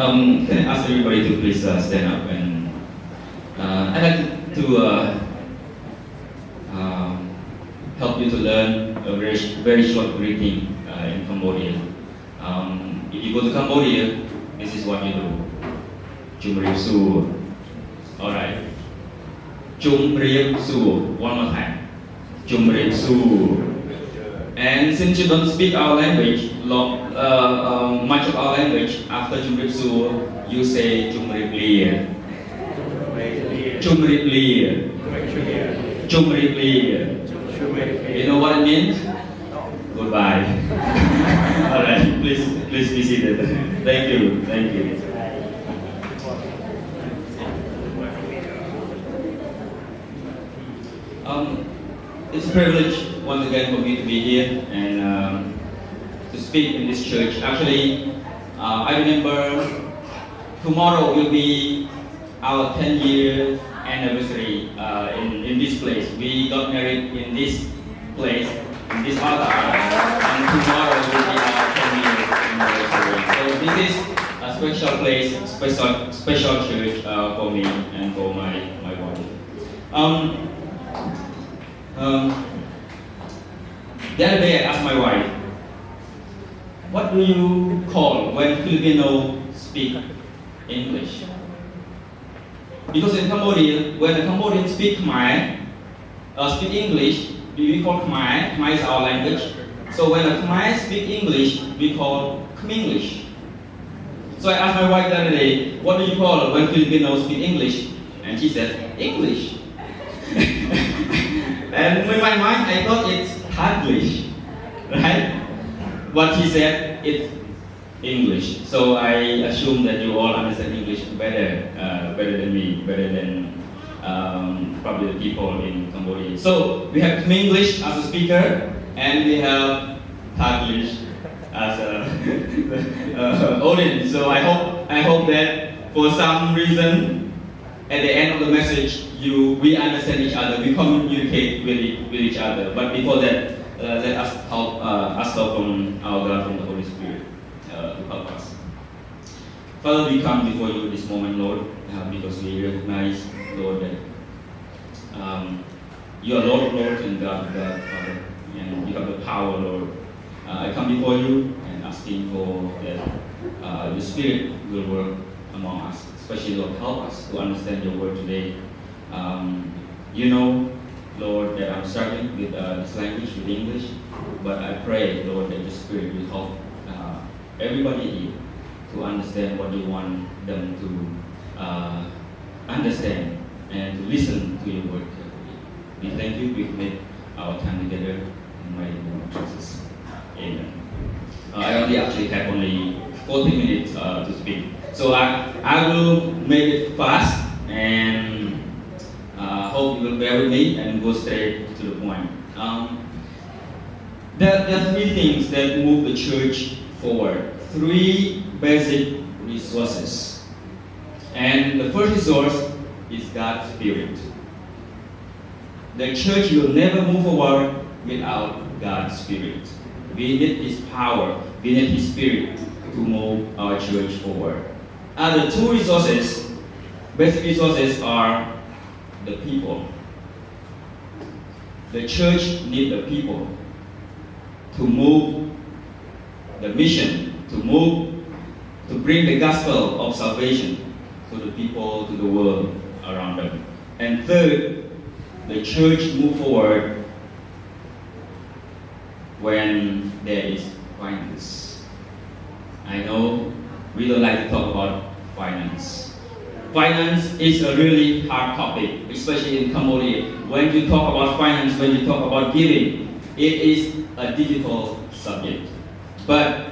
Can I ask everybody to please stand up and I'd like to help you to learn a very short greeting in Cambodia. If you go to Cambodia, this is what you do. Chum Riep Su. Alright. Chum Riep Su. One more time. Chum Riep Su. And since you don't speak our language, much of our language, after Chum Riep Su, you say Chum Riep Lia. Chum Riep Lia. Chum Riep Lia. You know what it means? Goodbye. Alright, please be seated. Thank you. It's a privilege once again for me to be here and to speak in this church. Actually, I remember tomorrow will be our 10-year anniversary in this place. We got married in this place, in this altar, and tomorrow will be our 10-year anniversary. So this is a special place, special church for me and for my wife. The other day I asked my wife, what do you call when Filipino speak English? Because in Cambodia, when the Cambodians speak English, we call Khmer. Khmer is our language. So when the Khmer speak English, we call Khmenglish. So I asked my wife the other day, what do you call when Filipinos speak English? And she said, English. And in my mind, I thought it's Taglish, right? But she said it's English. So I assume that you all understand English better than me, better than probably the people in Cambodia. So we have Khmenglish as a speaker, and we have Taglish as a audience. So I hope that for some reason, at the end of the message, we understand each other, we communicate with each other. But before that, let us ask help from our God, from the Holy Spirit, to help us. Father, we come before you this moment, Lord, because we recognize, Lord, that you are Lord of Lords and God of God, Father, and you have the power, Lord. I come before you and asking for that the Spirit will work among us. Especially, Lord, help us to understand your word today. You know, Lord, that I'm struggling with this language, with English, but I pray, Lord, that the Spirit will help everybody here to understand what you want them to understand and to listen to your word carefully. We thank you. We commit our time together in the name of Jesus. Amen. I only actually have only 40 minutes to speak. So I will make it fast and hope you will bear with me and go straight to the point. There are three things that move the church forward. Three basic resources. And the first resource is God's Spirit. The church will never move forward without God's Spirit. We need His power. We need His Spirit to move our church forward. The two resources, basic resources, are the people. The church needs the people to move the mission, to bring the gospel of salvation to the people, to the world around them. And third, the church move forward when there is finance. I know we don't like to talk about finance. Finance is a really hard topic, especially in Cambodia. When you talk about finance, when you talk about giving, it is a difficult subject. But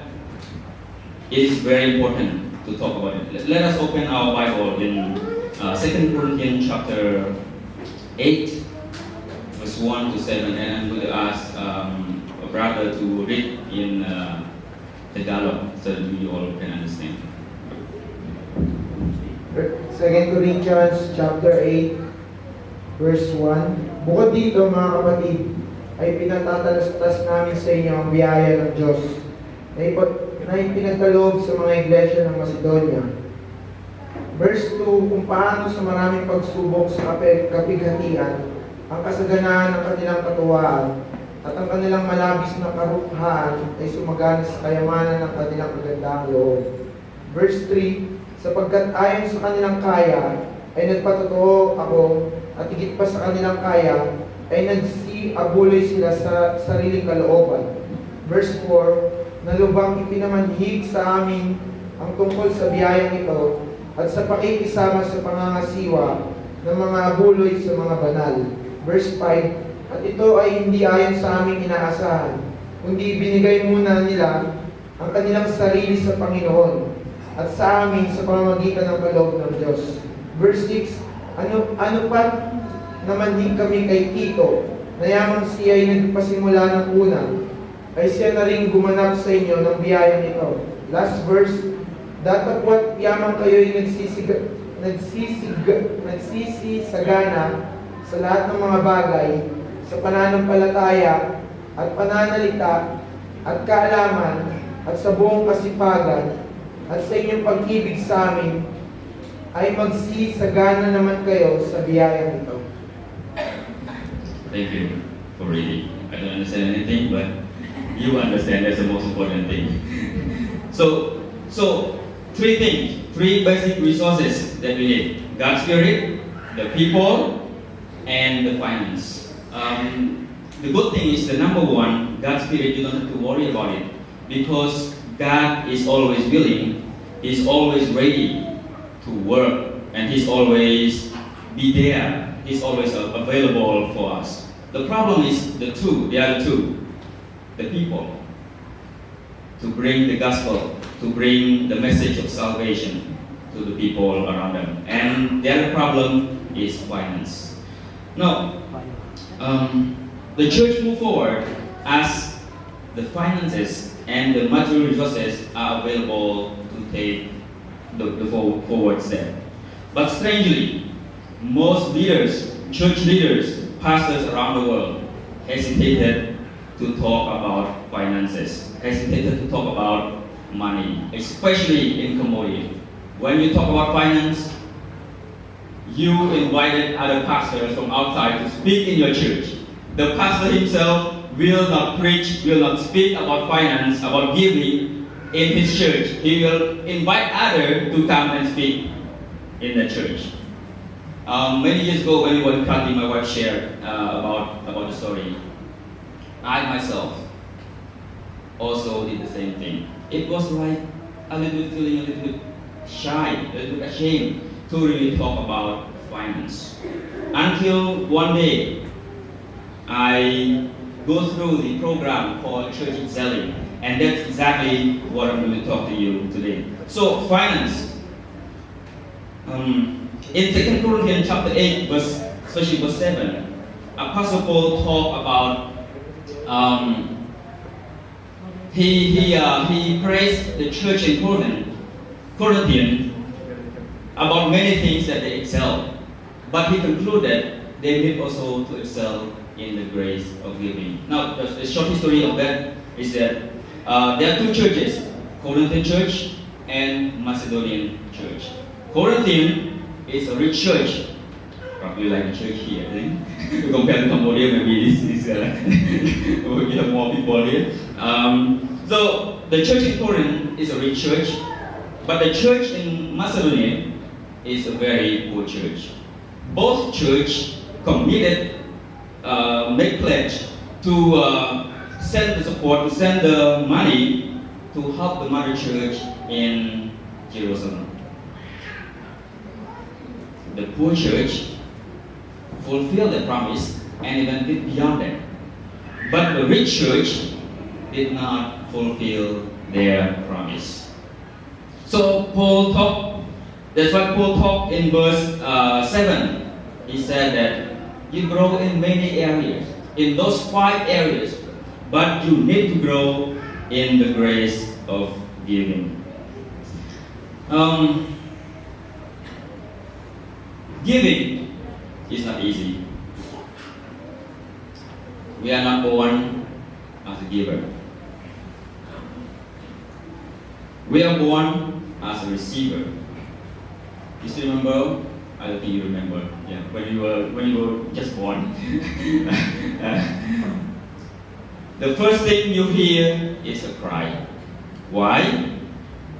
it is very important to talk about it. Let us open our Bible in 2 Corinthians chapter 8, verse 1 to 7. And I'm going to ask a brother to read in Tagalog so that you all can understand. 2 Corinthians chapter 8, verse 1. Bukod dito, mga kapatid, ay pinatatalastas namin sa inyo ang biyaya ng Diyos na ipinagkaloob sa mga iglesia ng Macedonia. Verse 2, kung paano sa maraming pagsubok sa kapighatian, ang kasaganaan ng kanilang katuwaan, at ang kanilang malabis na karukhaan ay sumagana sa kayamanan ng kanilang magandang loob. Verse 3, sapagkat ayon sa kanilang kaya, ay nagpatotoo ako, at higit pa sa kanilang kaya, ay nagsiabuloy sila sa sariling kalooban. Verse 4, na lubang ipinamanhig sa amin ang tungkol sa biyayang ito, at sa pakikisama sa pangangasiwa ng mga abuloy sa mga banal. Verse 5, at ito ay hindi ayon sa aming inaasahan, kundi binigay muna nila ang kanilang sarili sa Panginoon at sa amin sa pamamagitan ng kaloob ng Diyos. Verse 6, ano pa naman din kami kay Tito, na yamang siya ay nagpasimula ng una, ay siya na rin gumanap sa inyo ng biyayang ito. Last verse, datapwat yamang kayo'y nagsisisagana sa lahat ng mga bagay, sa pananampalataya at pananalita at kaalaman at sa buong kasipagan at sa inyong pag-ibig sa amin, ay magsisagana naman kayo sa biyayang ito. Thank you for reading. I don't understand anything, but you understand. That's the most important thing. So three things, three basic resources that we need: God's Spirit, the people, and the finance. The good thing is the number one, God's Spirit, you don't have to worry about it, because God is always willing, He's always ready to work, and He's always be there. He's always available for us. The problem is the other two, the people, to bring the gospel, to bring the message of salvation to the people around them. And the other problem is finance. Now, the church move forward as the finances and the material resources are available to take the forward step. But strangely, most leaders, church leaders, pastors around the world hesitated to talk about finances, hesitated to talk about money, especially in Cambodia. When you talk about finance, you invited other pastors from outside to speak in your church. The pastor himself will not preach, will not speak about finance, about giving in his church. He will invite others to come and speak in the church. Many years ago, when we were in Kati, my wife shared about the story. I myself also did the same thing. It was like feeling a little bit shy, a little bit ashamed to really talk about finance. Until one day, I go through the program called Church Excelling, and that's exactly what I'm going to talk to you today. So, finance. In 2 Corinthians chapter 8, especially verse 7, Apostle Paul talked about he praised the church in Corinthian about many things that they excel. But he concluded they need also to excel in the grace of giving. Now, the short history of that is that there are two churches, Corinthian church and Macedonian church. Corinthian is a rich church, probably like the church here. Compared to Cambodia, maybe we have more people here. So the church in Corinth is a rich church, but the church in Macedonia is a very poor church. Both church committed, make pledge to send the support, to send the money to help the mother church in Jerusalem. The poor church fulfilled the promise and even did beyond that. But the rich church did not fulfill their promise. So that's why Paul talked in verse 7. He said that you grow in many areas, in those 5 areas, but you need to grow in the grace of giving. Giving is not easy. We are not born as a giver. We are born as a receiver. You still remember? I don't think you remember. Yeah, when you were just born. The first thing you hear is a cry. Why?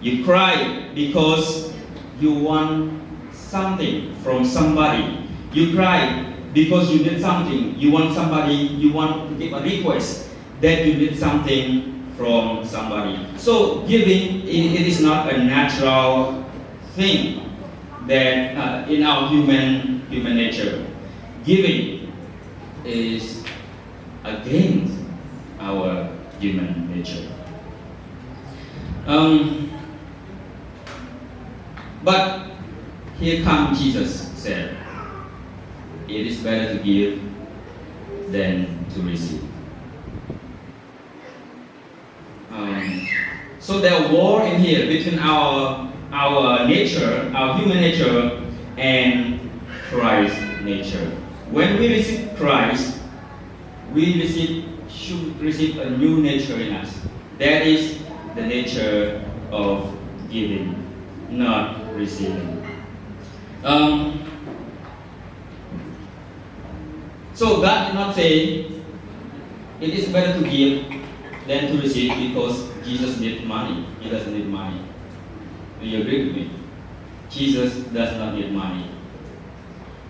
You cry because you want something from somebody. You cry because you need something. You want somebody, you want to give a request that you need something from somebody. So giving, it is not a natural thing that in our human nature. Giving is against our human nature. But here comes Jesus said, it is better to give than to receive. So there are war in here between our nature, our human nature, and Christ's nature. When we receive Christ, we should receive a new nature in us. That is the nature of giving, not receiving. So God did not say it is better to give than to receive because Jesus needs money. He doesn't need money. Do you agree with me? Jesus does not need money.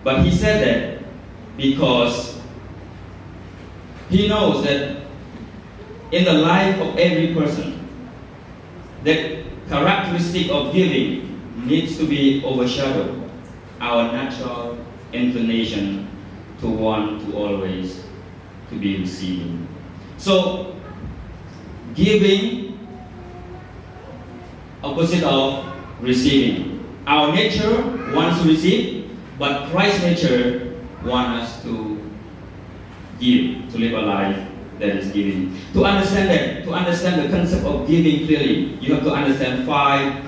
But he said that because he knows that in the life of every person, the characteristic of giving needs to be overshadowed our natural inclination to want to always to be receiving. So giving opposite of receiving. Our nature wants to receive, but Christ's nature wants us to give, to live a life that is giving. To understand that, to understand the concept of giving clearly, you have to understand 5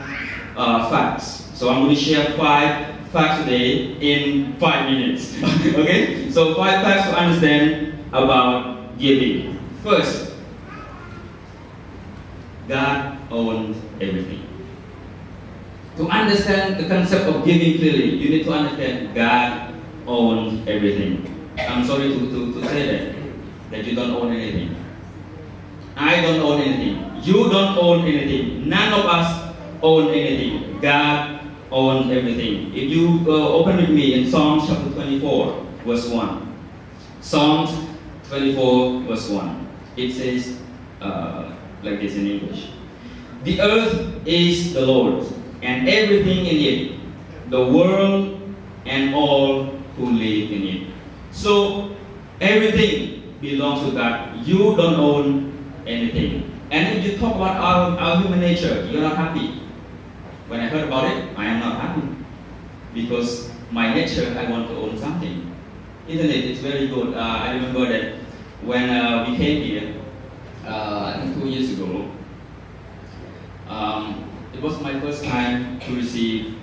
facts. So I'm going to share 5 facts today in 5 minutes. Okay? So 5 facts to understand about giving. First, God owns everything. To understand the concept of giving clearly, you need to understand God owns everything. I'm sorry to say that you don't own anything. I don't own anything. You don't own anything. None of us own anything. God owns everything. If you open with me in Psalms chapter 24, verse 1. Psalms 24, verse 1. It says like this in English. The earth is the Lord's, and everything in it, the world and all who live in it. So everything belongs to God. You don't own anything. And if you talk about our human nature, you're not happy. When I heard about it, I am not happy. Because my nature, I want to own something. Isn't it? It's very good. I remember that when we came here, I think 2 years ago, it was my first time to receive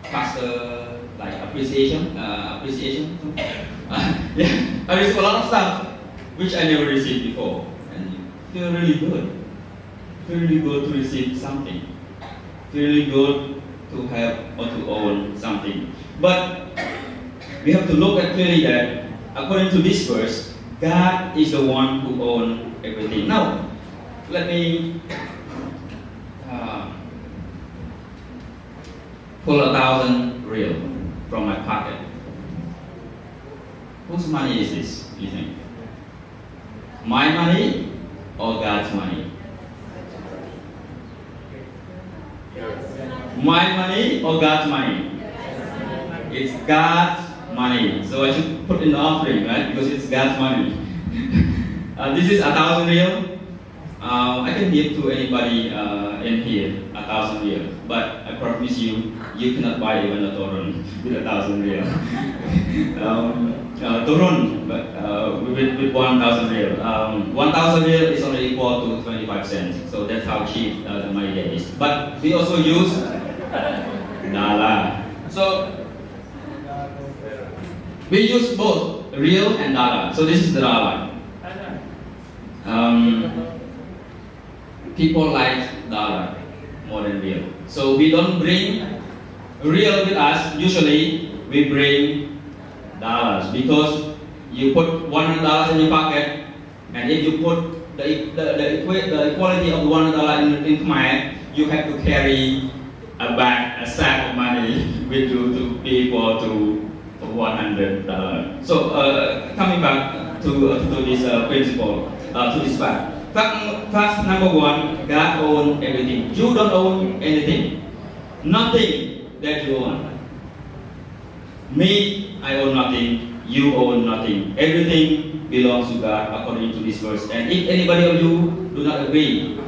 pastor like appreciation. Yeah, I received a lot of stuff which I never received before, and it feel really good. Feel really good to receive something. Feel really good to have or to own something. But we have to look at clearly that according to this verse, God is the one who owns everything. Now, let me pull 1,000 real from my pocket. Whose money is this, you think? My money or God's money? My money or God's money? It's God's money. So I should put in the offering, right? Because it's God's money. This is 1,000 real. I can give to anybody in here 1,000 real, but I promise you, you cannot buy even a Torun with 1,000 real. Torun, but with 1,000 real. 1,000 real is only equal to 25 cents, so that's how cheap the money is. But we also use dollar. So we use both real and dollar. So this is the dollar. People like dollar more than real. So we don't bring real with us. Usually we bring dollars because you put $100 in your pocket, and if you put the equality of $100 in Khmer, you have to carry a sack of money with you to be equal to $100. So coming back to this principle, to this fact. Fact number one, God owns everything. You don't own anything. Nothing that you own. Me, I own nothing. You own nothing. Everything belongs to God according to this verse. And if anybody of you do not agree,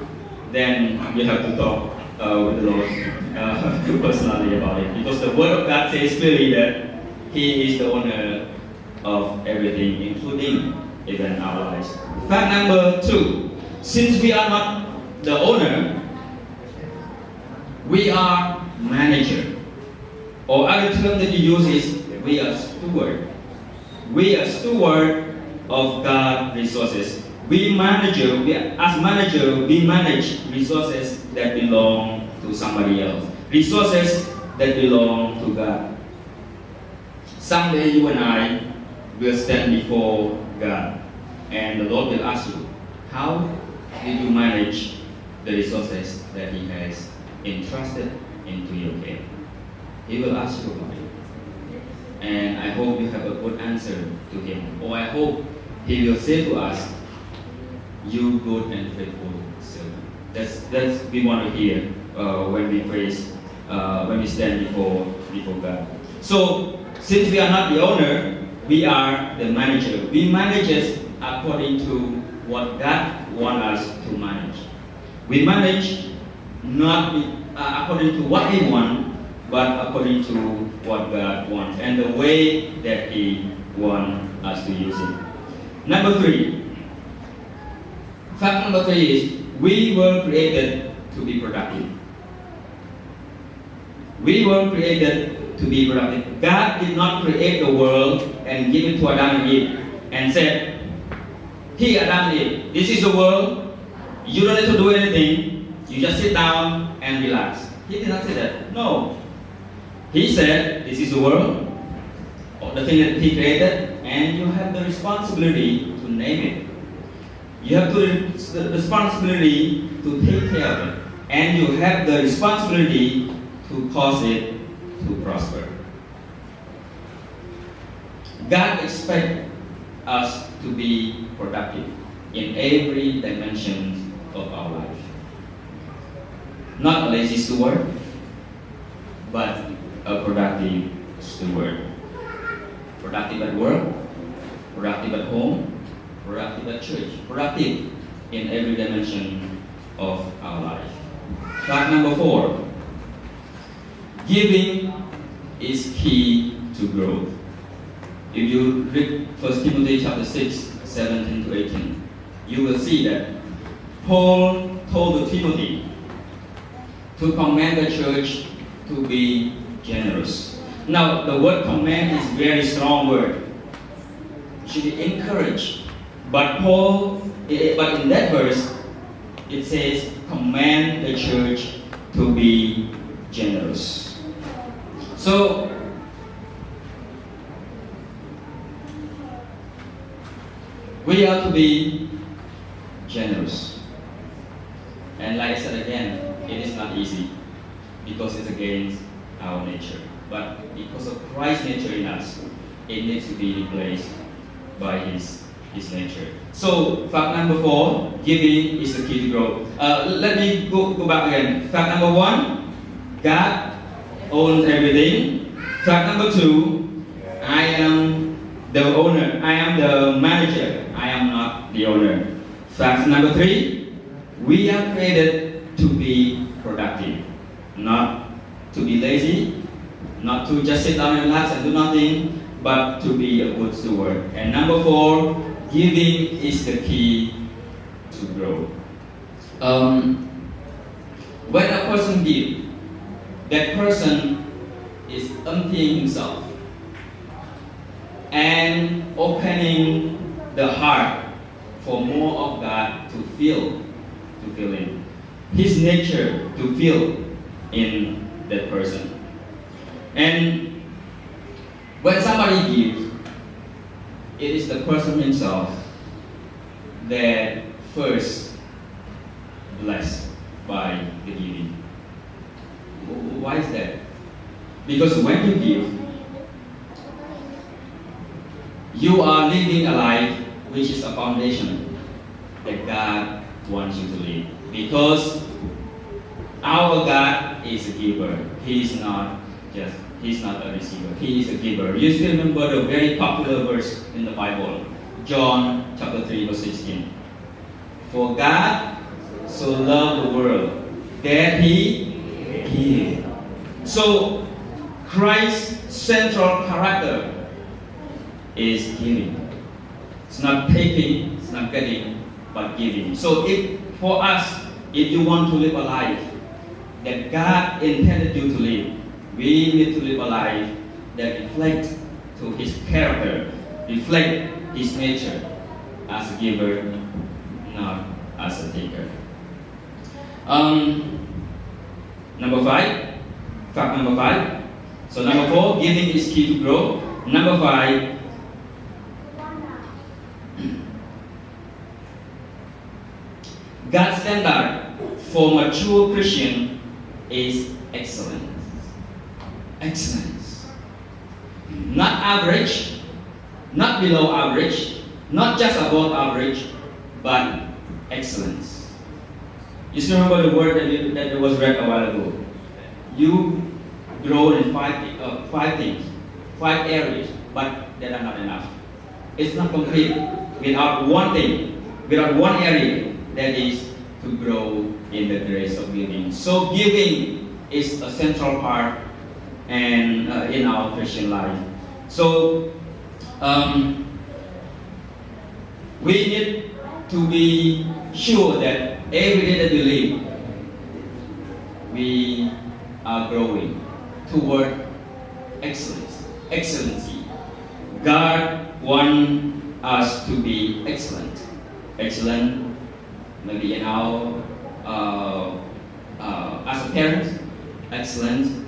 then you have to talk with the Lord personally about it. Because the Word of God says clearly that He is the owner of everything, including even our lives. Fact number two, since we are not the owner, we are manager. Or other term that you use is we are steward. We are steward of God's resources. As manager, we manage resources that belong to somebody else. Resources that belong to God. Someday you and I will stand before God, and the Lord will ask you, how did you manage the resources that He has entrusted into your care? He will ask you about it. And I hope you have a good answer to Him. Or I hope He will say to us, you good and faithful servant. That's we want to hear when we stand before God. So since we are not the owner, we are the manager. We manage according to what God wants us to manage. We manage not according to what we want, but according to what God wants and the way that He wants us to use it. Number three. Fact number three is we were created to be productive. We were created to be productive. God did not create the world and give it to Adam and Eve and said, here Adam and Eve, this is the world, you don't need to do anything, you just sit down and relax. He did not say that. No. He said, this is the world, or the thing that He created, and you have the responsibility to name it. You have the responsibility to take care of it, and you have the responsibility to cause it to prosper. God expects us to be productive in every dimension of our life. Not a lazy steward, but a productive steward. Productive at work, productive at home, productive at church, productive in every dimension of our life. Fact number four, giving is key to growth. If you read 1 Timothy chapter 6, 17 to 18, you will see that Paul told Timothy to command the church to be generous. Now, the word command is a very strong word. It should be encouraged. But in that verse, it says, command the church to be generous. So, we are to be generous. And like I said again, it is not easy because it's against our nature. But because of Christ's nature in us, it needs to be replaced by His nature. So, fact number four, giving is the key to growth. Let me go back again. Fact number one, God owns everything. Fact number two, I am the owner. I am the manager. I am not the owner. Fact number three, we are created to be productive, not to be lazy, not to just sit down and relax and do nothing, but to be a good steward. And number four, giving is the key to grow. When a person gives, that person is emptying himself and opening the heart for more of God to fill in. his nature to feel in that person. And when somebody gives, it is the person himself that first blessed by the giving. Why is that? Because when you give, you are living a life which is a foundation that God wants you to live. Because our God is a giver. He's not a receiver. He is a giver. You still remember the very popular verse in the Bible, John chapter 3, verse 16. For God so loved the world that He gave. So Christ's central character is giving. It's not taking, it's not getting, but giving. So for us, if you want to live a life that God intended you to live, we need to live a life that reflects to His character, reflect His nature as a giver, not as a taker. Fact number 5. So number 4, giving is key to grow. Number 5, God's standard for mature Christian is excellence. Excellence. Not average, not below average, not just above average, but excellence. You still remember the word that was read a while ago? You grow in 5 things, 5 areas, but that are not enough. It's not complete without one thing, without one area, that is to grow in the grace of giving. So giving is a central part and in our Christian life. So we need to be sure that every day that we live, we are growing toward excellence, excellency. God wants us to be excellent. Excellent, maybe in our as a parent, excellent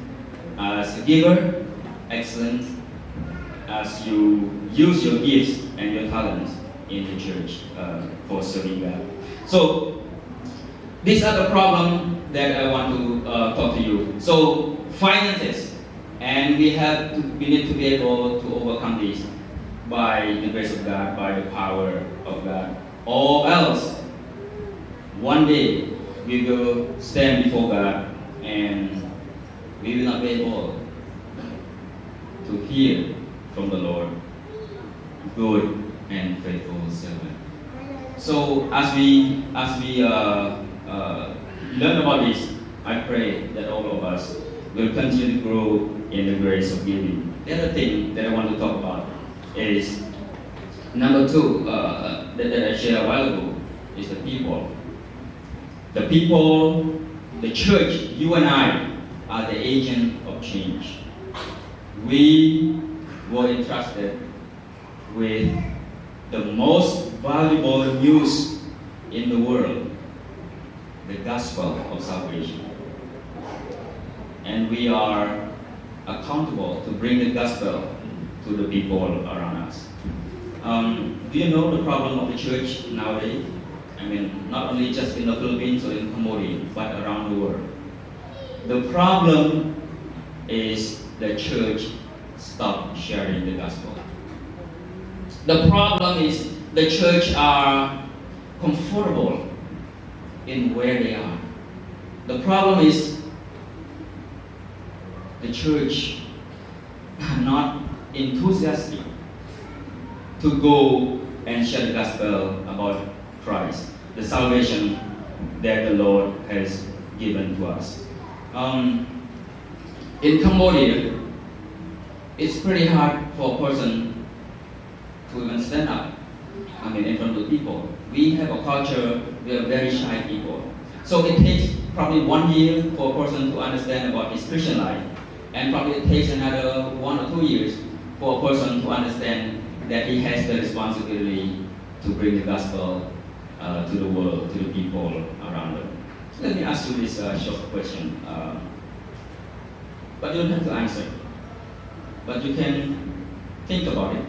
as a giver, excellent as you use your gifts and your talents in the church for serving God. So these are the problems that I want to talk to you. So finances, and we need to be able to overcome this by the grace of God, by the power of God. Or else, one day we will stand before God and we will not be able to hear from the Lord, good and faithful servant. So as we learn about this, I pray that all of us will continue to grow in the grace of giving. The other thing that I want to talk about is number 2 that I shared a while ago is the people. The people, the church, you and I are the agent of change. We were entrusted with the most valuable news in the world, the gospel of salvation. And we are accountable to bring the gospel to the people around us. Do you know the problem of the church nowadays? I mean, not only just in the Philippines or in Cambodia, but around the world. The problem is the church stopped sharing the gospel. The problem is the church are comfortable in where they are. The problem is the church are not enthusiastic to go and share the gospel about Christ, the salvation that the Lord has given to us. In Cambodia, it's pretty hard for a person to even stand up, in front of people. We have a culture, we are very shy people. So it takes probably 1 year for a person to understand about his Christian life, and probably it takes another 1 or 2 years for a person to understand that he has the responsibility to bring the gospel to the world, to the people around him. Let me ask you this short question, but you don't have to answer. But you can think about it,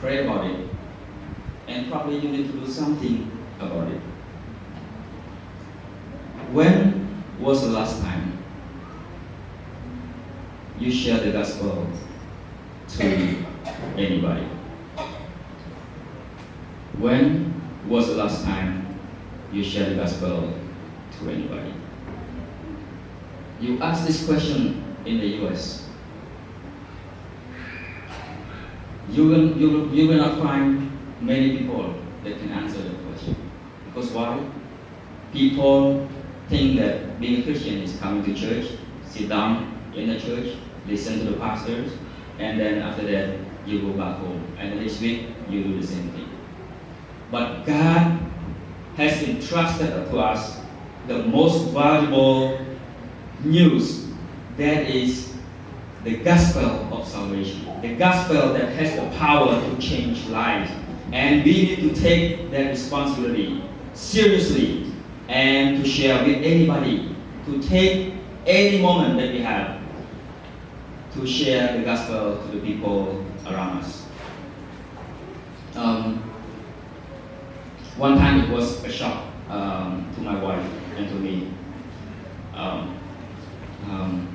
pray about it, and probably you need to do something about it. When was the last time you shared the gospel to anybody? When was the last time you shared the gospel to anybody? You ask this question in the US. You will not find many people that can answer that question. Because why? People think that being a Christian is coming to church, sit down in the church, listen to the pastors, and then after that you go back home. And the next week you do the same thing. But God has entrusted to us the most valuable news, that is the gospel of salvation. The gospel that has the power to change lives. And we need to take that responsibility seriously and to share with anybody, to take any moment that we have to share the gospel to the people around us. One time it was a shock to my wife and to me.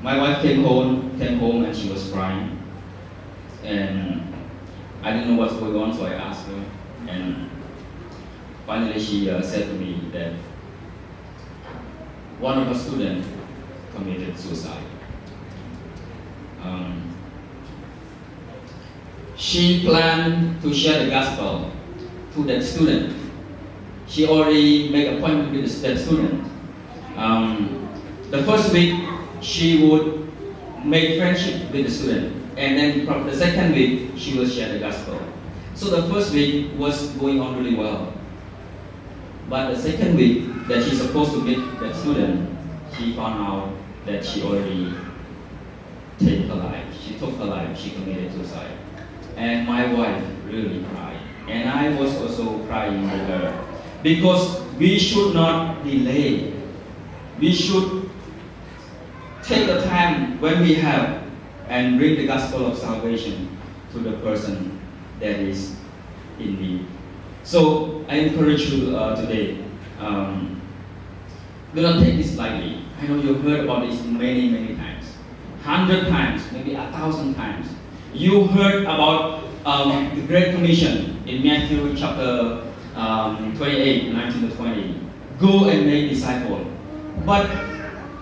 My wife came home and she was crying, and I didn't know what's going on, so I asked her, and finally she said to me that one of her students committed suicide. She planned to share the gospel to that student. She already made an appointment with that student. The first week, she would make friendship with the student, and then from the second week, she will share the gospel. So the first week was going on really well. But the second week that she's supposed to meet that student, she found out that she already took her life. She took her life. She committed suicide. And my wife really cried. And I was also crying with her. Because we should not delay. We should take the time when we have and bring the gospel of salvation to the person that is in need. So I encourage you today, do not take this lightly. I know you've heard about this many, many times. 100 times, maybe 1,000 times. You heard about the Great Commission in Matthew chapter 28, 19 to 20. Go and make disciples. But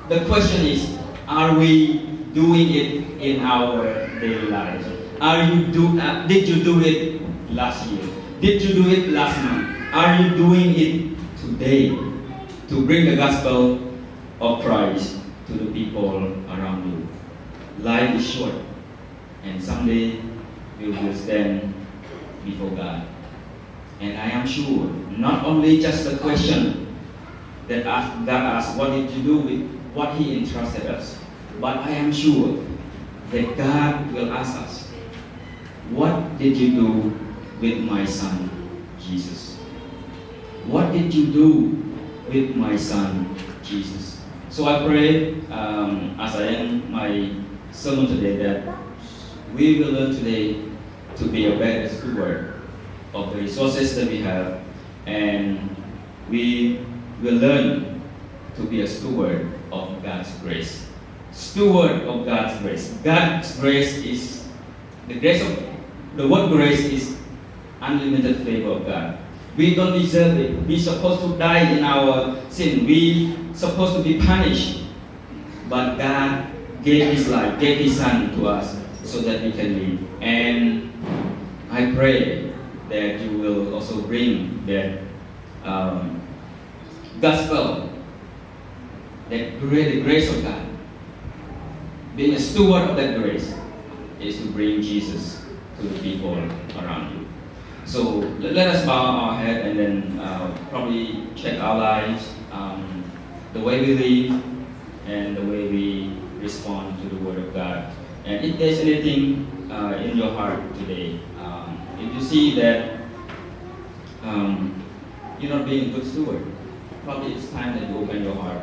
the question is, are we doing it in our daily lives? Did you do it last year? Did you do it last month? Are you doing it today to bring the gospel of Christ to the people around you? Life is short, and someday we will stand before God. And I am sure, not only just the question that God asked, what did you do with what He entrusted us? But I am sure that God will ask us, what did you do with my son, Jesus? What did you do with my son, Jesus? So I pray, as I end my sermon today, that we will learn today to be a better steward of the resources that we have, and we will learn to be a steward of God's grace. Steward of God's grace. God's grace is the word grace is unlimited favor of God. We don't deserve it. We're supposed to die in our sin. We're supposed to be punished. But God gave His life, gave His Son to us so that we can live. And I pray that you will also bring that gospel, that the grace of God. Being a steward of that grace is to bring Jesus to the people around you. So let us bow our head and then probably check our lives, the way we live and the way we respond to the Word of God. And if there's anything in your heart today, if you see that you're not being a good steward, probably it's time that you open your heart.